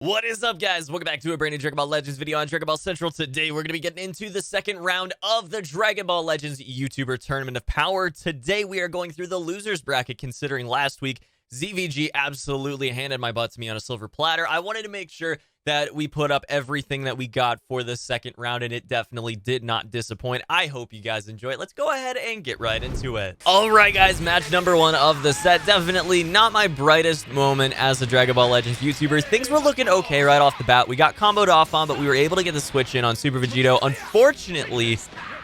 What is up, guys? Welcome back to a brand new Dragon Ball Legends video on Dragon Ball Central. Today, we're going to be getting into the second round of the Dragon Ball Legends YouTuber Tournament of Power. Today, we are going through the losers bracket, considering last week, ZVG absolutely handed my butt to me on a silver platter. I wanted to make sure that we put up everything that we got for the second round, and it definitely did not disappoint. I hope you guys enjoy it. Let's go ahead and get right into it. All right, guys, match number one of the set. Definitely not my brightest moment as a Dragon Ball Legends YouTuber. Things were looking okay right off the bat. We got comboed off on, but we were able to get the switch in on Super Vegito. Unfortunately,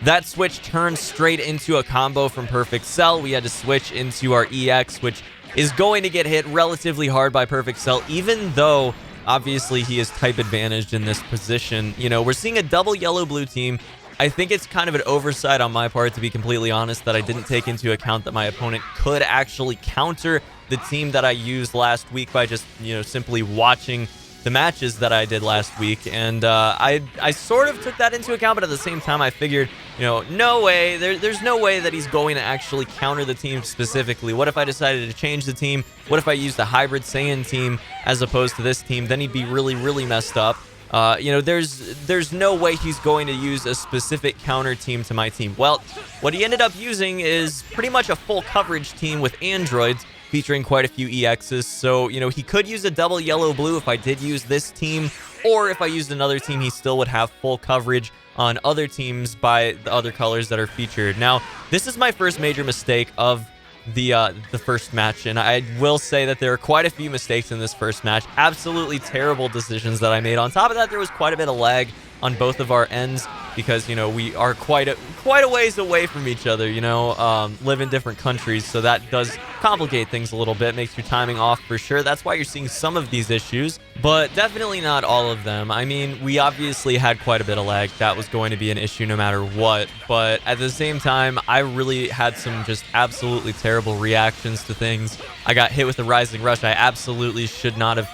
that switch turned straight into a combo from Perfect Cell. We had to switch into our EX, which is going to get hit relatively hard by Perfect Cell, even though obviously he is type advantaged in this position. You know, we're seeing a double yellow-blue team. I think it's kind of an oversight on my part, to be completely honest, that I didn't take into account that my opponent could actually counter the team that I used last week by just, you know, simply watching the matches that I did last week. And I sort of took that into account, but at the same time, I figured, you know, no way. There's no way that he's going to actually counter the team specifically. What if I decided to change the team? What if I used a hybrid Saiyan team as opposed to this team? Then he'd be really, really messed up. You know, there's no way he's going to use a specific counter team to my team. Well, what he ended up using is pretty much a full coverage team with androids, featuring quite a few EXs. So, you know, he could use a double yellow-blue if I did use this team, or if I used another team, he still would have full coverage on other teams by the other colors that are featured. Now, this is my first major mistake of the first match, and I will say that there are quite a few mistakes in this first match. Absolutely terrible decisions that I made. On top of that, there was quite a bit of lag on both of our ends because, you know, we are quite a ways away from each other, you know, live in different countries, so that does complicate things a little bit, makes your timing off for sure. That's why you're seeing some of these issues, but definitely not all of them. I mean, we obviously had quite a bit of lag. That was going to be an issue no matter what, but at the same time, I really had some just absolutely terrible reactions to things. I got hit with the Rising Rush. I absolutely should not have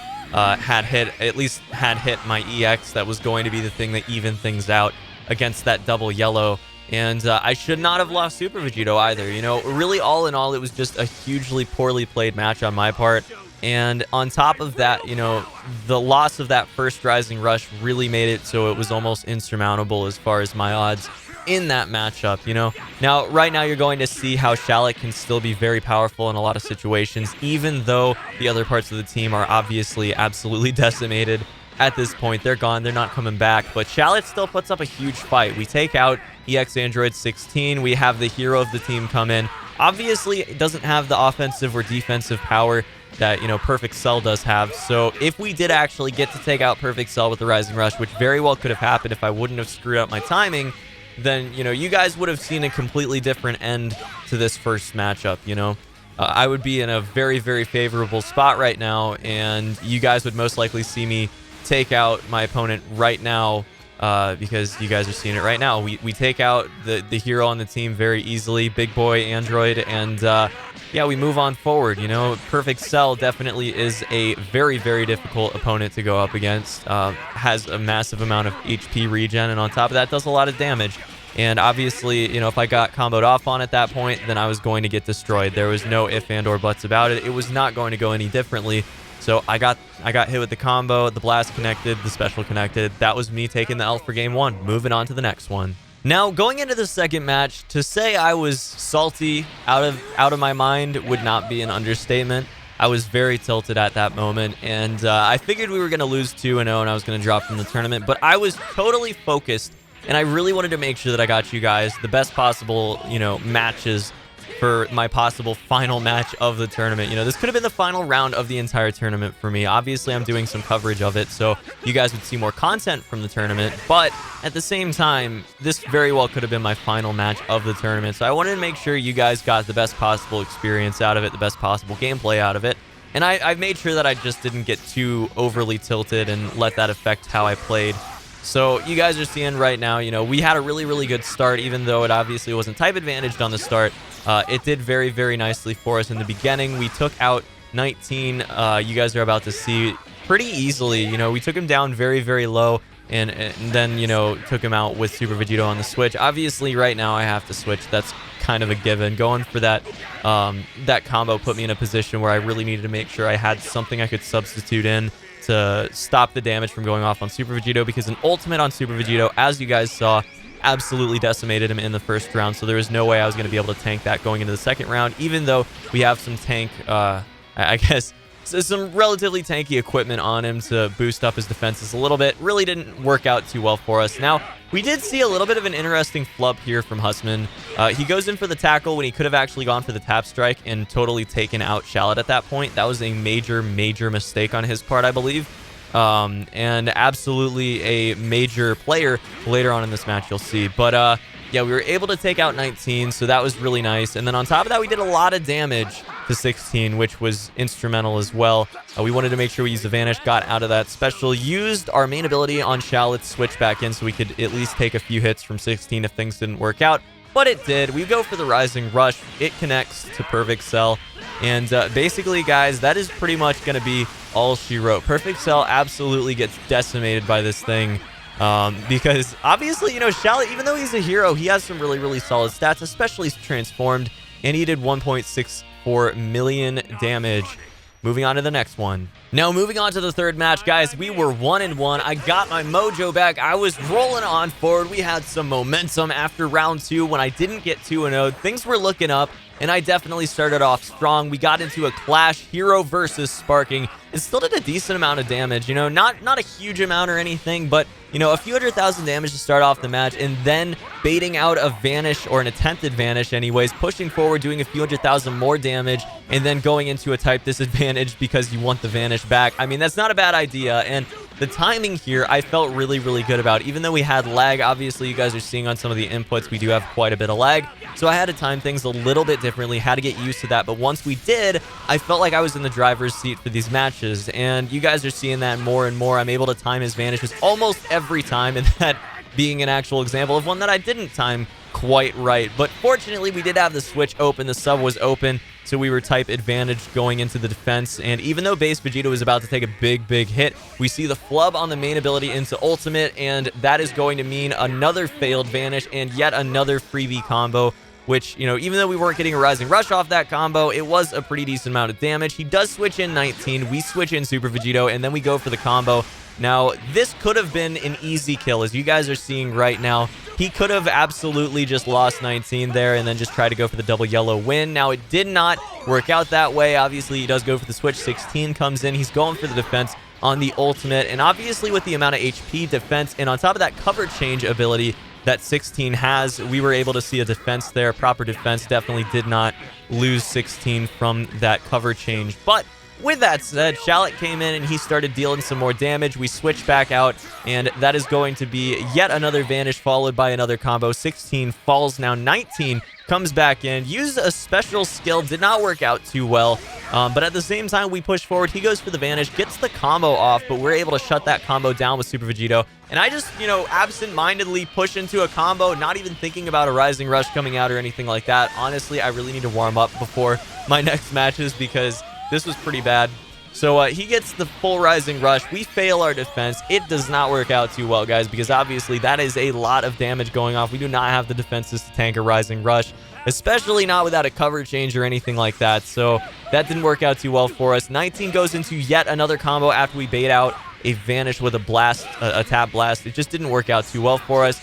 had hit my EX. That was going to be the thing that evened things out against that double yellow. And I should not have lost Super Vegito either. You know, really, all in all, it was just a hugely poorly played match on my part. And on top of that, you know, the loss of that first Rising Rush really made it so it was almost insurmountable as far as my odds in that matchup, you know. Now, right now, you're going to see how Shallot can still be very powerful in a lot of situations, even though the other parts of the team are obviously absolutely decimated. At this point, they're gone. They're not coming back. But Shallot still puts up a huge fight. We take out EX Android 16. We have the hero of the team come in. Obviously, it doesn't have the offensive or defensive power that, you know, Perfect Cell does have. So if we did actually get to take out Perfect Cell with the Rising Rush, which very well could have happened if I wouldn't have screwed up my timing, then, you know, you guys would have seen a completely different end to this first matchup, you know. I would be in a very, very favorable spot right now, and you guys would most likely see me take out my opponent right now, because you guys are seeing it right now. We take out the hero on the team very easily, Big Boy Android, and yeah, we move on forward. You know, Perfect Cell definitely is a very, very difficult opponent to go up against. Has a massive amount of HP regen, and on top of that, does a lot of damage. And obviously, you know, if I got comboed off on at that point, then I was going to get destroyed. There was no if and or buts about it. It was not going to go any differently. So I got hit with the combo, the blast connected, the special connected. That was me taking the L for game one. Moving on to the next one. Now, going into the second match, to say I was salty out of my mind would not be an understatement. I was very tilted at that moment, and I figured we were going to lose 2-0 and I was going to drop from the tournament, but I was totally focused, and I really wanted to make sure that I got you guys the best possible, you know, matches for my possible final match of the tournament. You know, this could have been the final round of the entire tournament for me. Obviously, I'm doing some coverage of it, so you guys would see more content from the tournament, but at the same time, this very well could have been my final match of the tournament, so I wanted to make sure you guys got the best possible experience out of it, the best possible gameplay out of it, and I made sure that I just didn't get too overly tilted and let that affect how I played. So you guys are seeing right now, you know, we had a really, really good start, even though it obviously wasn't type advantaged on the start. It did very, very nicely for us in the beginning. We took out 19. You guys are about to see pretty easily. You know, we took him down very, very low, and then, you know, took him out with Super Vegito on the switch. Obviously, right now I have to switch. That's kind of a given. Going for that that combo put me in a position where I really needed to make sure I had something I could substitute in to stop the damage from going off on Super Vegito, because an ultimate on Super Vegito, as you guys saw, absolutely decimated him in the first round. So there was no way I was going to be able to tank that going into the second round, even though we have some tank, I guess, some relatively tanky equipment on him to boost up his defenses a little bit. Really didn't work out too well for us. Now, we did see a little bit of an interesting flub here from HUSSMAN. He goes in for the tackle when he could have actually gone for the tap strike and totally taken out Shallot at that point. That was a major mistake on his part, I believe. And absolutely a major player later on in this match, you'll see. But yeah, we were able to take out 19, so that was really nice. And then on top of that, we did a lot of damage to 16, which was instrumental as well. We wanted to make sure we used the Vanish, got out of that special, used our main ability on Shallot, switch back in so we could at least take a few hits from 16 if things didn't work out. But it did. We go for the Rising Rush. It connects to Perfect Cell. And basically, guys, that is pretty much going to be all she wrote. Perfect Cell absolutely gets decimated by this thing. Because obviously, you know, Shallot, even though he's a hero, he has some really solid stats, especially transformed. And he did 1.64 million damage. Moving on to the next one. Now, moving on to the third match, guys, we were 1-1. I got my mojo back. I was rolling on forward. We had some momentum after round 2 when I didn't get 2-0. Things were looking up, and I definitely started off strong. We got into a clash, hero versus Sparking, and still did a decent amount of damage. You know, not a huge amount or anything, but, you know, a few 100,000 damage to start off the match, and then baiting out a Vanish, or an attempted Vanish anyways, pushing forward, doing a few 100,000 more damage, and then going into a type disadvantage because you want the Vanish back. I mean, that's not a bad idea, and the timing here I felt really good about. Even though we had lag, obviously you guys are seeing on some of the inputs we do have quite a bit of lag, so I had to time things a little bit differently, had to get used to that. But once we did, I felt like I was in the driver's seat for these matches, and you guys are seeing that more and more. I'm able to time his vanishes almost every time, and that being an actual example of one that I didn't time quite right. But fortunately, we did have the switch open, the sub was open, so we were type advantage going into the defense. And even though base Vegeta was about to take a big hit, we see the flub on the main ability into ultimate, and that is going to mean another failed Vanish and yet another freebie combo, which, you know, even though we weren't getting a Rising Rush off that combo, it was a pretty decent amount of damage. He does switch in 19, we switch in Super Vegito, and then we go for the combo. Now, this could have been an easy kill, as you guys are seeing right now. He could have absolutely just lost 19 there and then just try to go for the double yellow win. Now, it did not work out that way. Obviously, he does go for the switch. 16 comes in. He's going for the defense on the ultimate. And obviously, with the amount of HP, defense, and on top of that cover change ability that 16 has, we were able to see a defense there. Proper defense. Definitely did not lose 16 from that cover change. But with that said, Shallot came in and he started dealing some more damage. We switched back out, and that is going to be yet another Vanish followed by another combo. 16 falls now. 19 comes back in, used a special skill, did not work out too well, but at the same time we push forward. He goes for the Vanish, gets the combo off, but we're able to shut that combo down with Super Vegito. And I just, you know, absent-mindedly push into a combo, not even thinking about a Rising Rush coming out or anything like that. Honestly, I really need to warm up before my next matches because this was pretty bad. So he gets the full Rising Rush. We fail our defense. It does not work out too well, guys, because obviously that is a lot of damage going off. We do not have the defenses to tank a Rising Rush, especially not without a cover change or anything like that. So that didn't work out too well for us. 19 goes into yet another combo after we bait out a Vanish with a blast, a tap blast. It just didn't work out too well for us.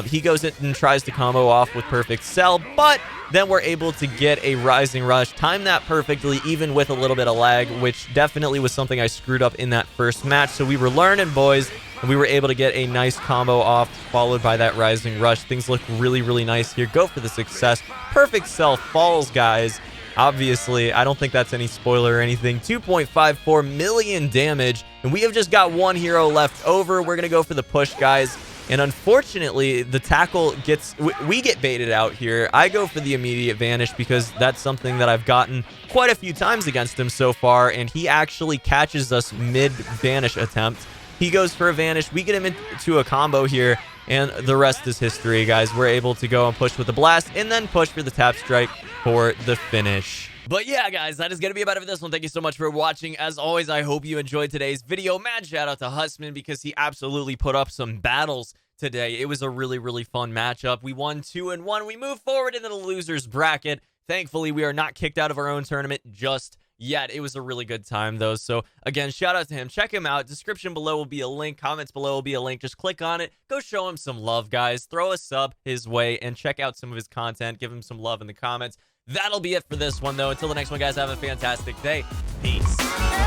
He goes in and tries to combo off with Perfect Cell, but then we're able to get a Rising Rush, time that perfectly, even with a little bit of lag, which definitely was something I screwed up in that first match. So we were learning, boys, and we were able to get a nice combo off, followed by that Rising Rush. Things look really nice here. Go for the success. Perfect Cell falls, guys. Obviously, I don't think that's any spoiler or anything. 2.54 million damage, and we have just got one hero left over. We're going to go for the push, guys. And unfortunately, the tackle gets... We get baited out here. I go for the immediate Vanish because that's something that I've gotten quite a few times against him so far, and he actually catches us mid-Vanish attempt. He goes for a Vanish. We get him into a combo here, and the rest is history, guys. We're able to go and push with the blast and then push for the tap strike for the finish. But yeah, guys, that is going to be about it for this one. Thank you so much for watching. As always, I hope you enjoyed today's video. Mad shout out to HUSSMAN because he absolutely put up some battles today. It was a really fun matchup. We won 2-1. We move forward into the losers bracket. Thankfully, we are not kicked out of our own tournament just yet. It was a really good time, though. So, again, shout out to him. Check him out. Description below will be a link. Comments below will be a link. Just click on it. Go show him some love, guys. Throw a sub his way and check out some of his content. Give him some love in the comments. That'll be it for this one, though. Until the next one, guys, have a fantastic day. Peace.